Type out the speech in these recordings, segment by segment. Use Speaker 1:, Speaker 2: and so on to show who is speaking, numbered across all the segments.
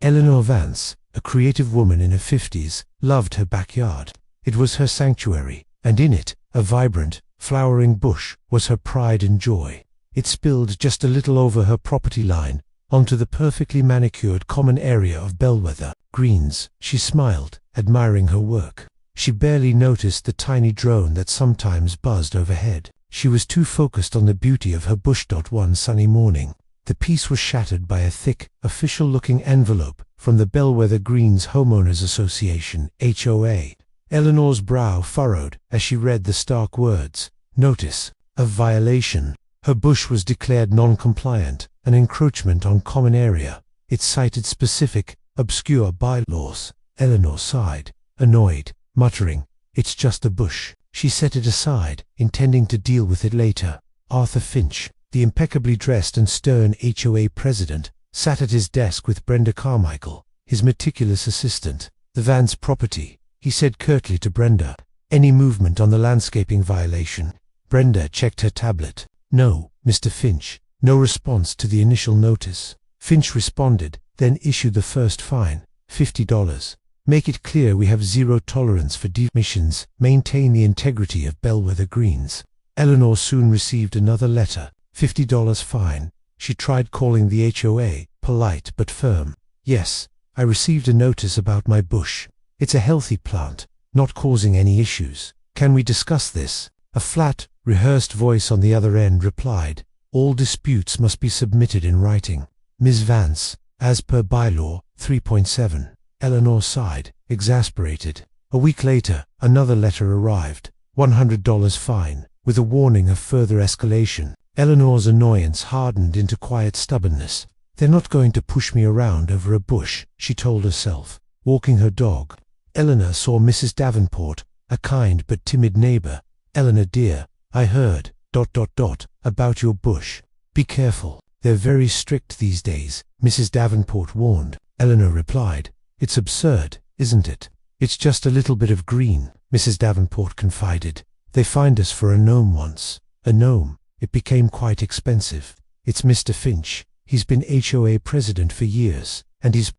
Speaker 1: Eleanor Vance, a creative woman in her 50s, loved her backyard. It was her sanctuary, and in it, a vibrant, flowering bush was her pride and joy. It spilled just a little over her property line, onto the perfectly manicured common area of Bellwether Greens. She smiled, admiring her work. She barely noticed the tiny drone that sometimes buzzed overhead. She was too focused on the beauty of her bush. One sunny morning, the peace was shattered by a thick, official-looking envelope from the Bellwether Greens Homeowners Association, HOA. Eleanor's brow furrowed as she read the stark words, "Notice of violation." Her bush was declared non-compliant, an encroachment on common area. It cited specific, obscure bylaws. Eleanor sighed, annoyed, muttering, "It's just a bush." She set it aside, intending to deal with it later. Arthur Finch, the impeccably dressed and stern HOA president, sat at his desk with Brenda Carmichael, his meticulous assistant. "The Vance property," he said curtly to Brenda. "Any movement on the landscaping violation?" Brenda checked her tablet. "No, Mr. Finch." No response to the initial notice. Finch responded, then issued the first fine, $50. "Make it clear we have zero tolerance for deviations. Maintain the integrity of Bellwether Greens." Eleanor soon received another letter, $50 fine. She tried calling the HOA, polite but firm. "Yes, I received a notice about my bush. It's a healthy plant, not causing any issues. Can we discuss this?" A flat, rehearsed voice on the other end replied, "All disputes must be submitted in writing. Ms. Vance, as per bylaw 3.7. Eleanor sighed, exasperated. A week later, another letter arrived, $100 fine, with a warning of further escalation. Eleanor's annoyance hardened into quiet stubbornness. "They're not going to push me around over a bush," she told herself, walking her dog. Eleanor saw Mrs. Davenport, a kind but timid neighbor. "Eleanor dear, I heard, about your bush. Be careful. They're very strict these days," Mrs. Davenport warned. Eleanor replied, "It's absurd, isn't it?" "It's just a little bit of green," Mrs. Davenport confided. "They fined us for a gnome once." "A gnome? It became quite expensive." "It's Mr. Finch. He's been HOA president for years, and he's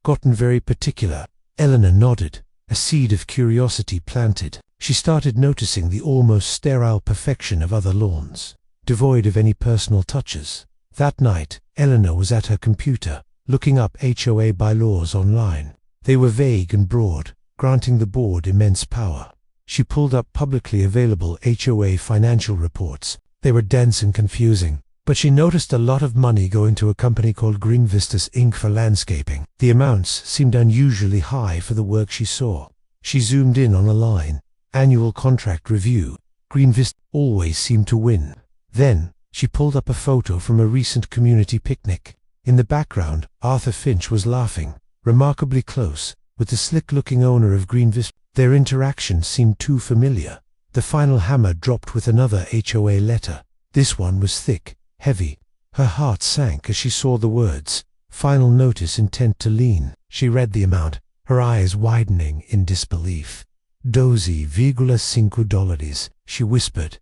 Speaker 1: gotten very particular." Eleanor nodded, a seed of curiosity planted. She started noticing the almost sterile perfection of other lawns, devoid of any personal touches. That night, Eleanor was at her computer, looking up HOA bylaws online. They were vague and broad, granting the board immense power. She pulled up publicly available HOA financial reports. They were dense and confusing, but she noticed a lot of money going to a company called Green Vistas Inc. for landscaping. The amounts seemed unusually high for the work she saw. She zoomed in on a line. Annual contract review. Green Vista always seemed to win. Then, she pulled up a photo from a recent community picnic. In the background, Arthur Finch was laughing, remarkably close, with the slick-looking owner of Green Vista. Their interaction seemed too familiar. The final hammer dropped with another HOA letter. This one was thick, heavy. Her heart sank as she saw the words, "Final notice intent to lien." She read the amount, her eyes widening in disbelief. $12.5, she whispered, ...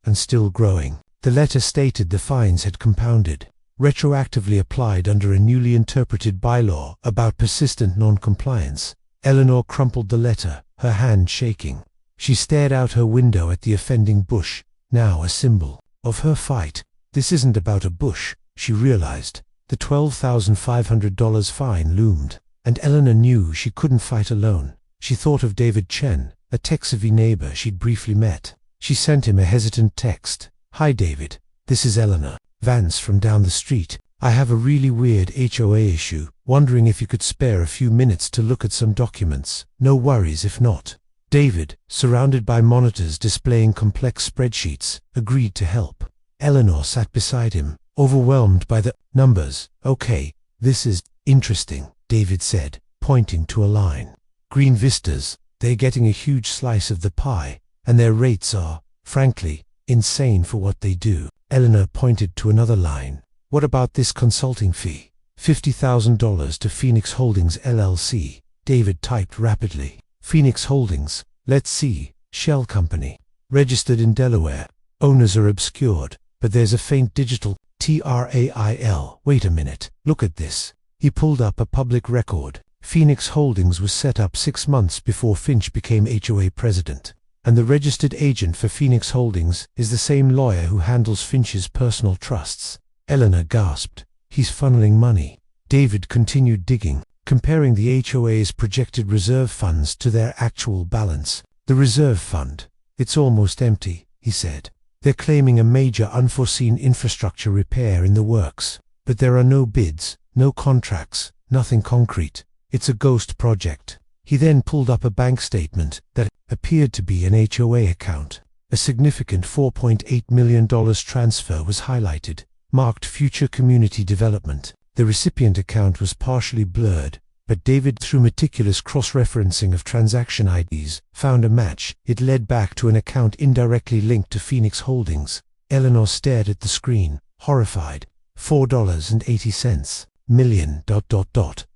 Speaker 1: and still growing. The letter stated the fines had compounded, retroactively applied under a newly interpreted bylaw about persistent non-compliance. Eleanor crumpled the letter, her hand shaking. She stared out her window at the offending bush, now a symbol of her fight. This isn't about a bush, she realized. The $12,500 fine loomed, and Eleanor knew she couldn't fight alone. She thought of David Chen, a tech-savvy neighbor she'd briefly met. She sent him a hesitant text. "Hi David, this is Eleanor Vance from down the street. I have a really weird HOA issue, wondering if you could spare a few minutes to look at some documents." "No worries if not." David, surrounded by monitors displaying complex spreadsheets, agreed to help. Eleanor sat beside him, overwhelmed by the numbers. "Okay, this is interesting," David said, pointing to a line. "Green Vistas, they're getting a huge slice of the pie, and their rates are, frankly, insane for what they do." Eleanor pointed to another line. "What about this consulting fee?" $50,000 to Phoenix Holdings LLC, David typed rapidly. "Phoenix Holdings, let's see, shell company. Registered in Delaware. Owners are obscured, but there's a faint digital TRAIL. Wait a minute, look at this." He pulled up a public record. Phoenix Holdings was set up 6 months before Finch became HOA president. And the registered agent for Phoenix Holdings is the same lawyer who handles Finch's personal trusts. Eleanor gasped. He's funneling money. David continued digging, comparing the HOA's projected reserve funds to their actual balance. The reserve fund. It's almost empty, he said. They're claiming a major unforeseen infrastructure repair in the works. But there are no bids, no contracts, nothing concrete. It's a ghost project. He then pulled up a bank statement that appeared to be an HOA account. A significant $4.8 million transfer was highlighted, marked future community development. The recipient account was partially blurred, but David, through meticulous cross-referencing of transaction IDs, found a match. It led back to an account indirectly linked to Phoenix Holdings. Eleanor stared at the screen, horrified. $4.80 million.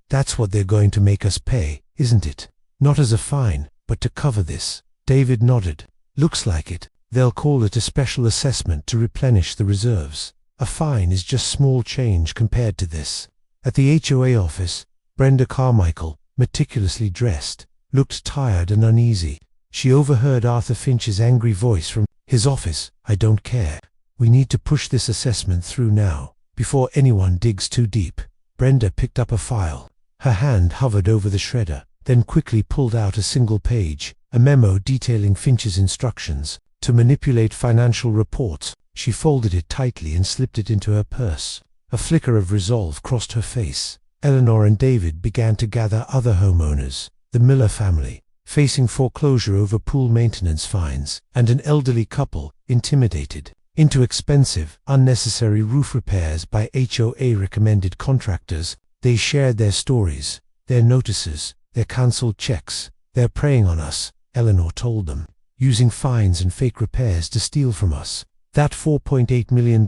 Speaker 1: That's what they're going to make us pay, isn't it? Not as a fine, but to cover this. David nodded. Looks like it. They'll call it a special assessment to replenish the reserves. A fine is just small change compared to this. At the HOA office, Brenda Carmichael, meticulously dressed, looked tired and uneasy. She overheard Arthur Finch's angry voice from his office. I don't care. We need to push this assessment through now, before anyone digs too deep. Brenda picked up a file. Her hand hovered over the shredder, then quickly pulled out a single page, a memo detailing Finch's instructions to manipulate financial reports. She folded it tightly and slipped it into her purse. A flicker of resolve crossed her face. Eleanor and David began to gather other homeowners, the Miller family, facing foreclosure over pool maintenance fines, and an elderly couple, intimidated into expensive, unnecessary roof repairs by HOA-recommended contractors. They shared their stories, their notices, their cancelled checks. They're preying on us, Eleanor told them, using fines and fake repairs to steal from us. That $4.8 million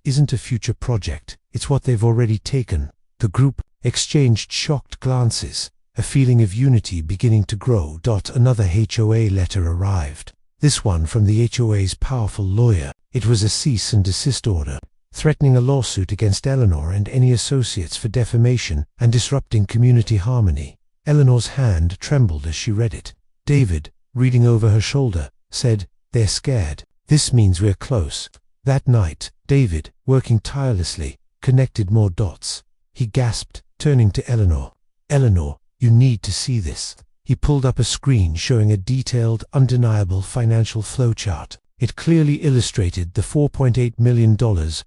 Speaker 1: isn't a future project, it's what they've already taken. The group exchanged shocked glances, a feeling of unity beginning to grow. Another HOA letter arrived, this one from the HOA's powerful lawyer. It was a cease and desist order, threatening a lawsuit against Eleanor and any associates for defamation and disrupting community harmony. Eleanor's hand trembled as she read it. David, reading over her shoulder, said, "They're scared. This means we're close." That night, David, working tirelessly, connected more dots. He gasped, turning to Eleanor. "Eleanor, you need to see this." He pulled up a screen showing a detailed, undeniable financial flowchart. It clearly illustrated the $4.8 million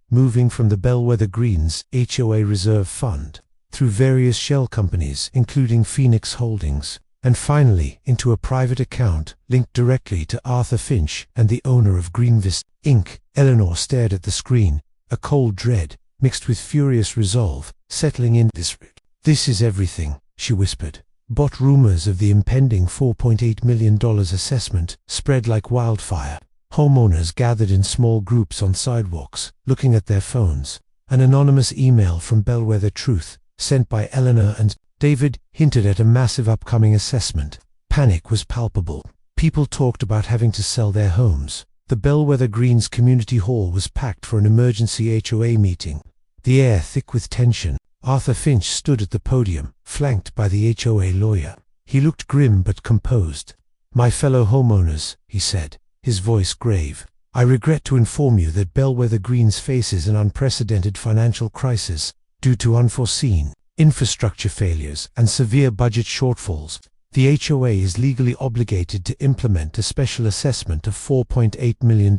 Speaker 1: moving from the Bellwether Greens HOA Reserve Fund, through various shell companies including Phoenix Holdings, and finally into a private account linked directly to Arthur Finch and the owner of Greenvist, Inc. Eleanor stared at the screen, a cold dread, mixed with furious resolve, settling in. This is everything, she whispered. But rumors of the impending $4.8 million assessment spread like wildfire. Homeowners gathered in small groups on sidewalks, looking at their phones. An anonymous email from Bellwether Truth, sent by Eleanor and David, hinted at a massive upcoming assessment. Panic was palpable. People talked about having to sell their homes. The Bellwether Greens Community Hall was packed for an emergency HOA meeting, the air thick with tension. Arthur Finch stood at the podium, flanked by the HOA lawyer. He looked grim but composed. "My fellow homeowners," he said, his voice grave, "I regret to inform you that Bellwether Greens faces an unprecedented financial crisis due to unforeseen infrastructure failures and severe budget shortfalls. The HOA is legally obligated to implement a special assessment of $4.8 million.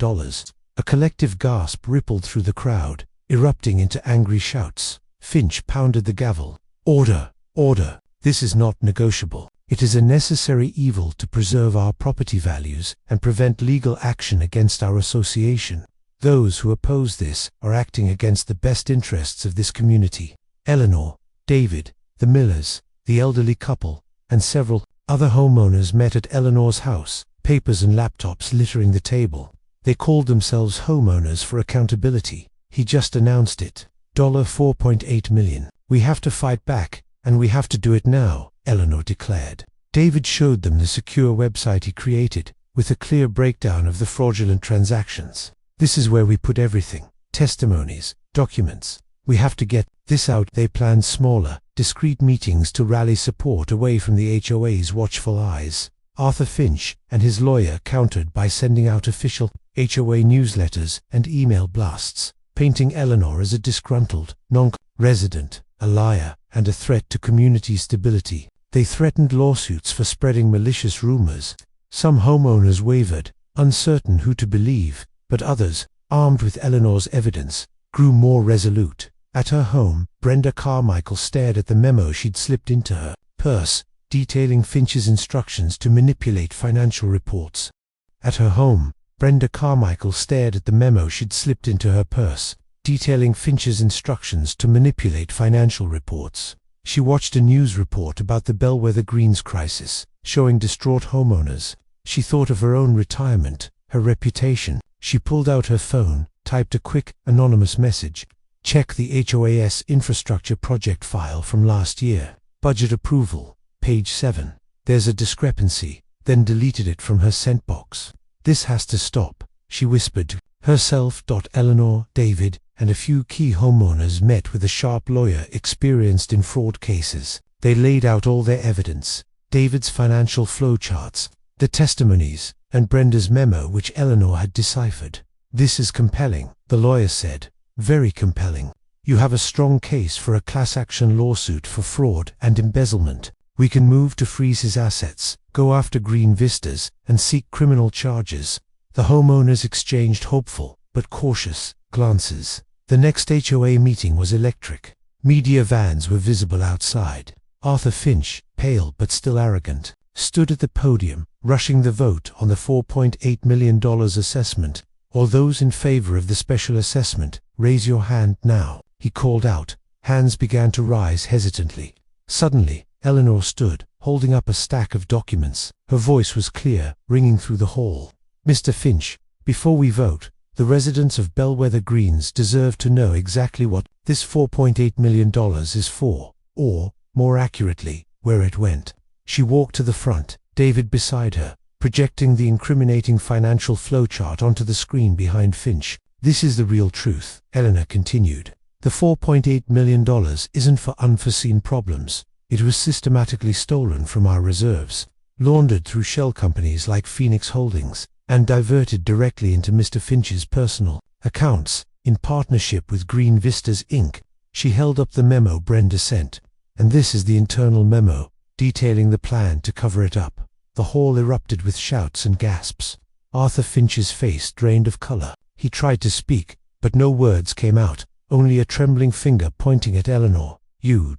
Speaker 1: A collective gasp rippled through the crowd, erupting into angry shouts. Finch pounded the gavel. "Order! Order! This is not negotiable. It is a necessary evil to preserve our property values and prevent legal action against our association. Those who oppose this are acting against the best interests of this community." Eleanor, David, the Millers, the elderly couple, and several other homeowners met at Eleanor's house, papers and laptops littering the table. They called themselves homeowners for accountability. He just announced it. $4.8 million. "We have to fight back, and we have to do it now," Eleanor declared. David showed them the secure website he created, with a clear breakdown of the fraudulent transactions. "This is where we put everything. Testimonies, documents. We have to get this out." They planned smaller, discreet meetings to rally support away from the HOA's watchful eyes. Arthur Finch and his lawyer countered by sending out official HOA newsletters and email blasts, painting Eleanor as a disgruntled, non-resident, a liar, and a threat to community stability. They threatened lawsuits for spreading malicious rumors. Some homeowners wavered, uncertain who to believe, but others, armed with Eleanor's evidence, grew more resolute. At her home, Brenda Carmichael stared at the memo she'd slipped into her purse, detailing Finch's instructions to manipulate financial reports. At her home, Brenda Carmichael stared at the memo she'd slipped into her purse, detailing Finch's instructions to manipulate financial reports. She watched a news report about the Bellwether Greens crisis, showing distraught homeowners. She thought of her own retirement, her reputation. She pulled out her phone, typed a quick, anonymous message. Check the HOAS infrastructure project file from last year. Budget approval. Page 7. There's a discrepancy, then deleted it from her sent box. This has to stop, she whispered. Herself, Eleanor, David, and a few key homeowners met with a sharp lawyer experienced in fraud cases. They laid out all their evidence, David's financial flowcharts, the testimonies, and Brenda's memo which Eleanor had deciphered. This is compelling, the lawyer said. Very compelling. You have a strong case for a class action lawsuit for fraud and embezzlement. We can move to freeze his assets, go after Green Vistas, and seek criminal charges. The homeowners exchanged hopeful, but cautious, glances. The next HOA meeting was electric. Media vans were visible outside. Arthur Finch, pale but still arrogant, stood at the podium, rushing the vote on the $4.8 million assessment. All those in favor of the special assessment, raise your hand now, he called out. Hands began to rise hesitantly. Suddenly, Eleanor stood, holding up a stack of documents. Her voice was clear, ringing through the hall. Mr. Finch, before we vote, the residents of Bellwether Greens deserve to know exactly what this $4.8 million is for, or, more accurately, where it went. She walked to the front, David beside her, projecting the incriminating financial flowchart onto the screen behind Finch. This is the real truth, Eleanor continued. The $4.8 million isn't for unforeseen problems. It was systematically stolen from our reserves, laundered through shell companies like Phoenix Holdings, and diverted directly into Mr. Finch's personal accounts, in partnership with Green Vistas Inc. She held up the memo Brenda sent. And this is the internal memo, detailing the plan to cover it up. The hall erupted with shouts and gasps. Arthur Finch's face drained of color. He tried to speak, but no words came out, only a trembling finger pointing at Eleanor. You'll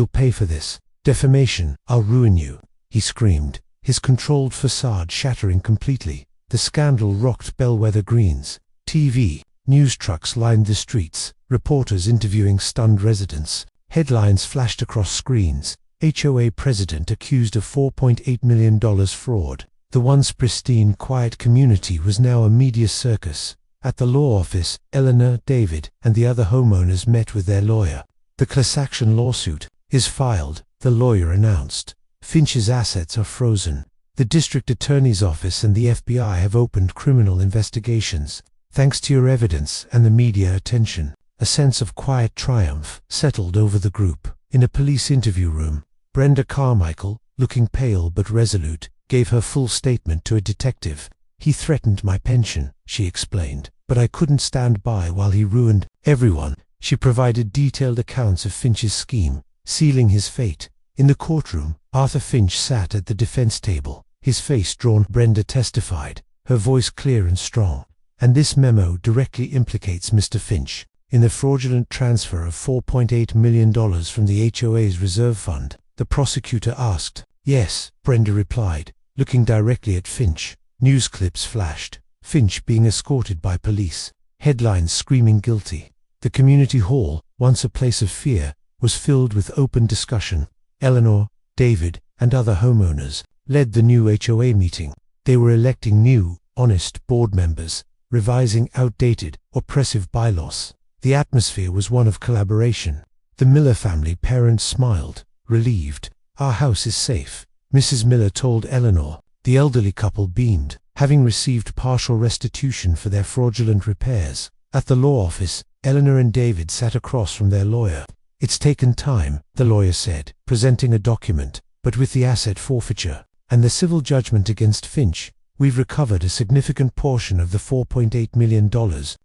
Speaker 1: pay for this. Defamation, I'll ruin you, he screamed, his controlled facade shattering completely. The scandal rocked Bellwether Greens. TV, news trucks lined the streets, reporters interviewing stunned residents. Headlines flashed across screens. HOA President accused of $4.8 million fraud. The once pristine, quiet community was now a media circus. At the law office, Eleanor, David, and the other homeowners met with their lawyer. The class action lawsuit is filed, the lawyer announced. Finch's assets are frozen. The district attorney's office and the FBI have opened criminal investigations. Thanks to your evidence and the media attention, a sense of quiet triumph settled over the group. In a police interview room, Brenda Carmichael, looking pale but resolute, gave her full statement to a detective. He threatened my pension, she explained, but I couldn't stand by while he ruined everyone. She provided detailed accounts of Finch's scheme, sealing his fate. In the courtroom, Arthur Finch sat at the defense table, his face drawn. Brenda testified, her voice clear and strong. And this memo directly implicates Mr. Finch in the fraudulent transfer of $4.8 million from the HOA's reserve fund, the prosecutor asked. Yes, Brenda replied, looking directly at Finch. News clips flashed, Finch being escorted by police, headlines screaming guilty. The community hall, once a place of fear, was filled with open discussion. Eleanor, David, and other homeowners led the new HOA meeting. They were electing new, honest board members, revising outdated, oppressive bylaws. The atmosphere was one of collaboration. The Miller family parents smiled, relieved. Our house is safe, Mrs. Miller told Eleanor. The elderly couple beamed, having received partial restitution for their fraudulent repairs. At the law office, Eleanor and David sat across from their lawyer. It's taken time, the lawyer said, presenting a document, but with the asset forfeiture and the civil judgment against Finch, we've recovered a significant portion of the $4.8 million.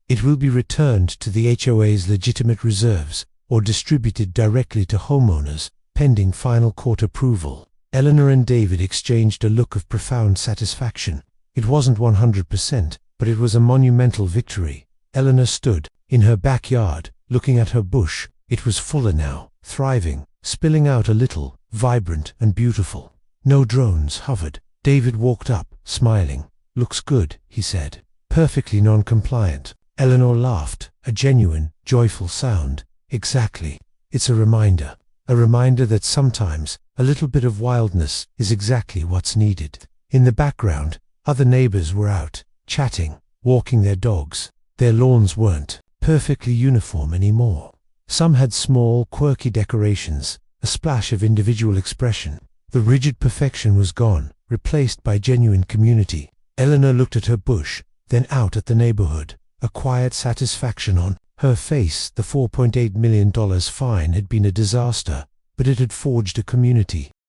Speaker 1: It will be returned to the HOA's legitimate reserves or distributed directly to homeowners, pending final court approval. Eleanor and David exchanged a look of profound satisfaction. It wasn't 100%, but it was a monumental victory. Eleanor stood in her backyard, looking at her bush. It was fuller now, thriving, spilling out a little, vibrant and beautiful. No drones hovered. David walked up, smiling. "Looks good," he said. "Perfectly non-compliant." Eleanor laughed, a genuine, joyful sound. "Exactly. It's a reminder that sometimes a little bit of wildness is exactly what's needed." In the background, other neighbors were out, chatting, walking their dogs. Their lawns weren't perfectly uniform anymore. Some had small, quirky decorations, a splash of individual expression. The rigid perfection was gone, replaced by genuine community. Eleanor looked at her bush, then out at the neighborhood, a quiet satisfaction on her face. The $4.8 million fine had been a disaster, but it had forged a community.